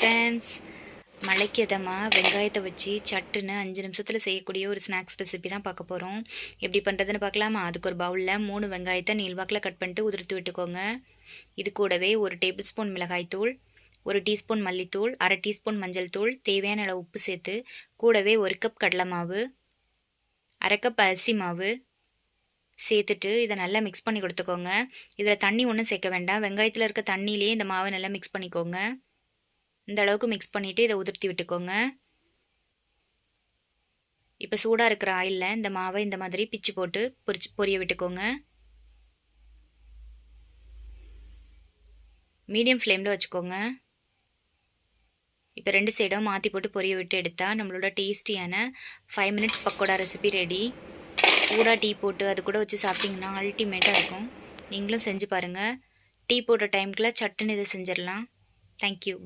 Friends, மழைக்கு இதமாக வெங்காயத்தை வச்சு சட்டுன்னு 5 நிமிஷத்தில் செய்யக்கூடிய ஒரு ஸ்நாக்ஸ் ரெசிபி தான் பார்க்க போகிறோம். எப்படி பண்ணுறதுன்னு பார்க்கலாமா? அதுக்கு ஒரு பவுலில் 3 வெங்காயத்தை நீள்வாக்கில் கட் பண்ணிட்டு உதிர்த்து விட்டுக்கோங்க. இது கூடவே 1 டேபிள் ஸ்பூன் மிளகாய்த்தூள், 1 டீஸ்பூன் மல்லித்தூள், 1/2 டீஸ்பூன் மஞ்சள் தூள், தேவையான அளவு உப்பு சேர்த்து கூடவே 1 கப் கடலை மாவு, 1/2 கப் அரிசி மாவு சேர்த்துட்டு இதை நல்லா மிக்ஸ் பண்ணி கொடுத்துக்கோங்க. இதில் தண்ணி ஒன்றும் சேர்க்க வேண்டாம். வெங்காயத்தில் இருக்க தண்ணியிலே இந்த மாவை நல்லா மிக்ஸ் பண்ணிக்கோங்க. இந்த அளவுக்கு மிக்ஸ் பண்ணிவிட்டு இதை உதிர்த்தி விட்டுக்கோங்க. இப்போ சூடாக இருக்கிற ஆயிலில் இந்த மாவை இந்த மாதிரி பிச்சு போட்டு பொரிய விட்டுக்கோங்க. மீடியம் ஃப்ளேமில் வச்சுக்கோங்க. இப்போ 2 சைடும் மாற்றி போட்டு பொரிய விட்டு எடுத்தால் நம்மளோட டேஸ்டியான 5 மினிட்ஸ் பக்கோடா ரெசிபி ரெடி. சூடாக டீ போட்டு அது கூட வச்சு சாப்பிட்டிங்கன்னா அல்டிமேட்டாக இருக்கும். நீங்களும் செஞ்சு பாருங்கள். டீ போடுற டைமுக்குள்ளே சட்டுன்னு இதை செஞ்சிடலாம். தேங்க்யூ.